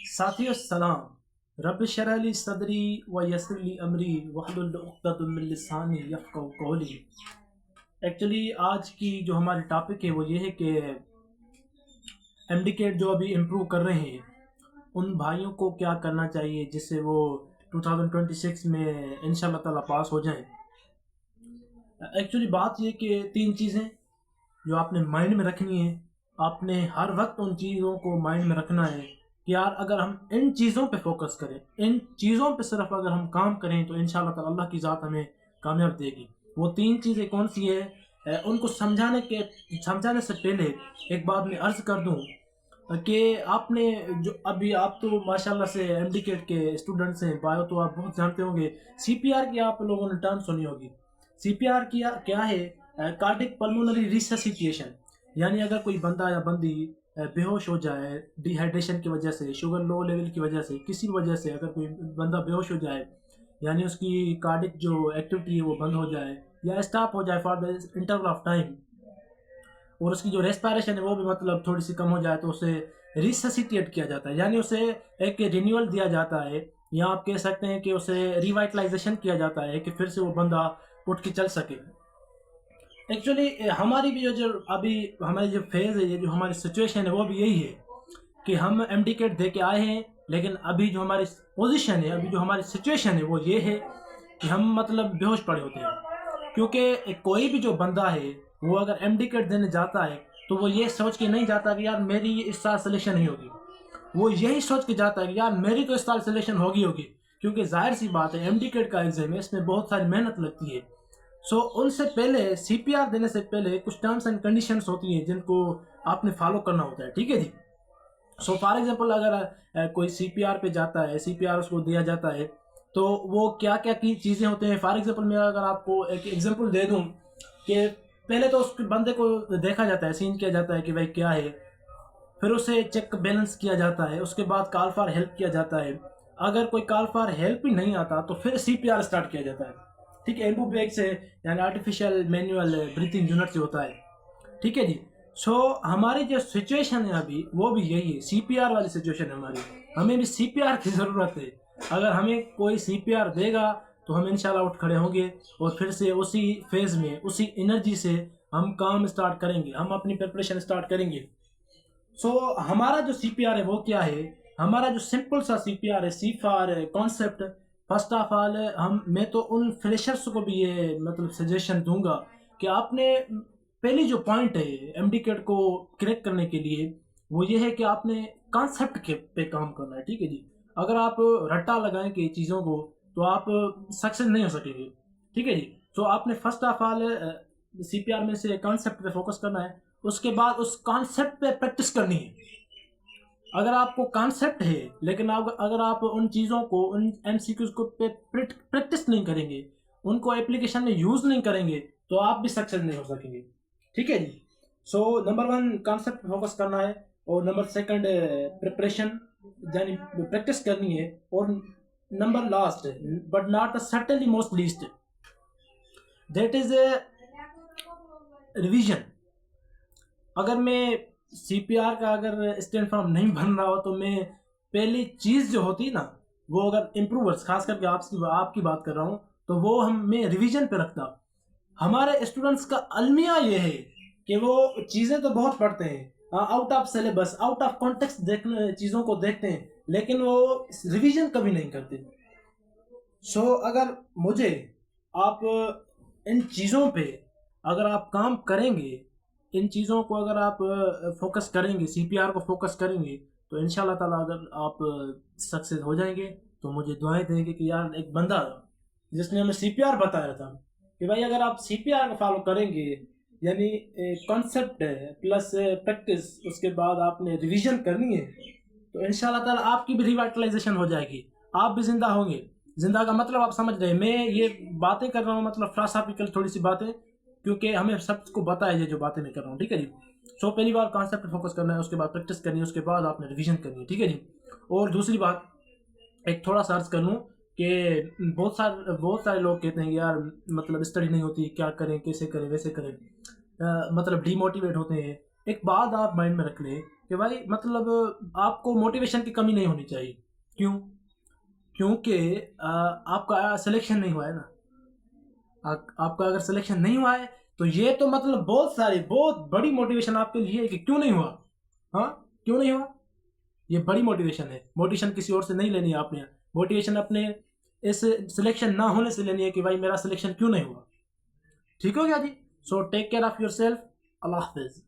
साथियों सलाम। रब शरह ली सदरी व यस्सिर ली अमरी वहलुल उक़दतम मिन लिसानी यफ़क़हू क़ौली। एक्चुअली आज की जो हमारी टॉपिक है वो ये है कि एमडीकेट जो अभी इम्प्रूव कर रहे हैं उन भाइयों को क्या करना चाहिए जिससे वो 2026 में इंशाल्लाह ताला पास हो जाएं। एक्चुअली बात ये कि तीन चीज़ें जो आपने माइंड में रखनी है, आपने हर वक्त उन चीज़ों को माइंड में रखना है कि यार अगर हम इन चीज़ों पे फोकस करें, इन चीज़ों पे सिर्फ अगर हम काम करें तो इंशाल्लाह ताला अल्लाह की ज़ात हमें कामयाब देगी। वो तीन चीज़ें कौन सी है, उनको समझाने से पहले एक बात मैं अर्ज़ कर दूं कि आपने जो अभी आप तो माशाल्लाह से एमडीकेट के स्टूडेंट्स हैं बायो, तो आप बहुत जानते होंगे सीपीआर की आप लोगों ने टर्म सुनी होगी। सीपीआर क्या है? Cardiac pulmonary resuscitation. यानी अगर कोई बंदा या बंदी बेहोश हो जाए डिहाइड्रेशन की वजह से, शुगर लो लेवल की वजह से, किसी वजह से अगर कोई बंदा बेहोश हो जाए, यानी उसकी कार्डिक जो एक्टिविटी है वो बंद हो जाए या स्टॉप हो जाए for the interval of time, और उसकी जो रेस्पिरेशन है वो भी मतलब थोड़ी सी कम हो जाए, तो उसे रिससिटेट किया जाता है, यानी उसे एक रिन्यूअल दिया जाता है, या आप कह सकते हैं कि उसे रिवाइटलाइजेशन किया जाता है कि फिर से वो बंदा उठ के चल सके। एक्चुअली हमारी भी जो अभी हमारी जो फेज़ है, ये जो हमारी सिचुएशन है वो भी यही है कि हम एमडीकेट दे के आए हैं, लेकिन अभी जो हमारी पोजीशन है, अभी जो हमारी सिचुएशन है वो ये है कि हम मतलब बेहोश पड़े होते हैं। क्योंकि कोई भी जो बंदा है वो अगर एमडीकेट देने जाता है तो वो ये सोच के नहीं जाता कि यार मेरी इस साल सिलेक्शन नहीं होगी, वो यही सोच के जाता है कि यार मेरी तो इस साल सिलेक्शन होगी। क्योंकि जाहिर सी बात है एमडीकेट का एग्जाम है, इसमें बहुत सारी मेहनत लगती है। सो उनसे पहले सीपीआर देने से पहले कुछ टर्म्स एंड कंडीशंस होती हैं जिनको आपने फॉलो करना होता है, ठीक है जी। सो फॉर एग्जांपल अगर कोई सीपीआर पे जाता है, सीपीआर उसको दिया जाता है, तो वो क्या क्या की चीज़ें होते हैं। फॉर एग्जांपल मैं अगर आपको एक एग्जांपल दे दूं कि पहले तो उस बंदे को देखा जाता है, सीन किया जाता है कि भाई क्या है, फिर उसे चेक बैलेंस किया जाता है, उसके बाद कॉल फॉर हेल्प किया जाता है। अगर कोई कॉल फॉर हेल्प ही नहीं आता तो फिर सीपीआर स्टार्ट किया जाता है, ठीक है। एम्बूबैग से यानी आर्टिफिशियल मैनुअल ब्रीथिंग यूनिट से होता है, ठीक है जी। सो हमारी जो सिचुएशन है अभी वो भी यही है, सीपीआर वाली सिचुएशन है हमारी। हमें भी सीपीआर की ज़रूरत है। अगर हमें कोई सीपीआर देगा तो हम इंशाल्लाह उठ खड़े होंगे और फिर से उसी फेज़ में, उसी एनर्जी से हम काम स्टार्ट करेंगे, हम अपनी प्रिपरेशन स्टार्ट करेंगे। सो हमारा जो सीपीआर है वो क्या है? हमारा जो सिंपल सा सीपीआर है, C for concept. First of all मैं तो उन फ्रेशर्स को भी ये मतलब सजेशन दूंगा कि आपने पहली जो पॉइंट है एमडीकेट को क्रैक करने के लिए वो ये है कि आपने कॉन्सेप्ट के पे काम करना है, ठीक है जी। अगर आप रट्टा लगाएंगे चीज़ों को तो आप सक्सेस नहीं हो सकेंगे, ठीक है जी। तो आपने फर्स्ट ऑफ ऑल सीपीआर में से कॉन्सेप्ट पे फोकस करना है, उसके बाद उस कॉन्सेप्ट पे प्रैक्टिस करनी है। अगर आपको कॉन्सेप्ट है लेकिन अगर आप उन चीज़ों को, उन एमसीक्यूज को पे प्रैक्टिस नहीं करेंगे, उनको एप्लीकेशन में यूज़ नहीं करेंगे, तो आप भी सक्सेस नहीं हो सकेंगे, ठीक है जी। सो नंबर वन कॉन्सेप्ट पे फोकस करना है, और नंबर सेकंड प्रिपरेशन यानी प्रैक्टिस करनी है, और number last but not the certainly most least, that is revision. अगर मैं सीपीआर का अगर स्टैंड फॉर्म नहीं बन रहा हो तो मैं पहली चीज़ जो होती है ना, वो अगर इम्प्रूवर्स, खास करके आपकी बात कर रहा हूँ, तो वो मैं रिवीजन पे रखता। हमारे स्टूडेंट्स का अलमिया ये है कि वो चीज़ें तो बहुत पढ़ते हैं, out of syllabus, out of context देखने चीज़ों को देखते हैं, लेकिन वो रिवीजन कभी नहीं करते। सो अगर मुझे आप इन चीज़ों पे अगर आप काम करेंगे, इन चीज़ों को अगर आप फोकस करेंगे, सीपीआर को फोकस करेंगे, तो इंशाल्लाह ताला अगर आप सक्सेस हो जाएंगे तो मुझे दुआएं देंगे कि यार एक बंदा जिसने हमें सीपीआर बताया था कि भाई अगर आप सीपीआर को फॉलो करेंगे, यानी कॉन्सेप्ट है प्लस प्रैक्टिस, उसके बाद आपने रिवीजन करनी है, तो इंशाल्लाह ताला आपकी भी रिवाइटलाइजेशन हो जाएगी, आप भी जिंदा होंगे। जिंदा का मतलब आप समझ रहे हैं, मैं ये बातें कर रहा हूँ मतलब फिलोसॉफिकल थोड़ी सी बातें, क्योंकि हमें सबको पता है ये जो बातें मैं कर रहा हूँ, ठीक है जी। सो पहली बार कॉन्सेप्ट पे फोकस करना है, उसके बाद प्रैक्टिस करनी है, उसके बाद आपने रिवीजन करनी है, ठीक है जी। और दूसरी बात एक थोड़ा सा अर्ज कर लूँ कि बहुत सारे लोग कहते हैं कि यार मतलब स्टडी नहीं होती, क्या करें, कैसे करें, वैसे करें, मतलब डिमोटिवेट होते हैं। एक बात आप माइंड में रख लें कि भाई मतलब आपको मोटिवेशन की कमी नहीं होनी चाहिए। क्यों? क्योंकि आपका सिलेक्शन नहीं हुआ है ना। आपका अगर सिलेक्शन नहीं हुआ है तो ये तो मतलब बहुत बड़ी मोटिवेशन आपके लिए है कि क्यों नहीं हुआ। हाँ, क्यों नहीं हुआ, ये बड़ी मोटिवेशन है। मोटिवेशन किसी और से नहीं लेनी है आपने, मोटिवेशन अपने इस सिलेक्शन ना होने से लेनी है कि भाई मेरा सिलेक्शन क्यों नहीं हुआ। ठीक हो गया जी। So take care of yourself. अल्लाह हाफिज।